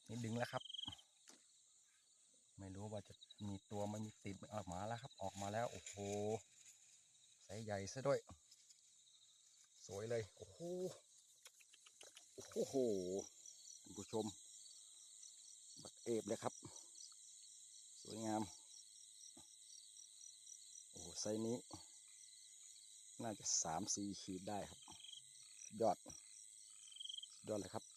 นี่ดึงแล้วครับไม่รู้ว่าจะมีตัวมันมีติดออกมาแล้วครับออกมาแล้วโอ้โหไซส์ใหญ่ซะด้วยสวยเลยโอ้โหโอ้โหท่านผู้ชมบักเอฟเลยครับสวยงามโอ้ไซส์นี้น่าจะ3-4 ขีดได้ครับยอดเลยครับ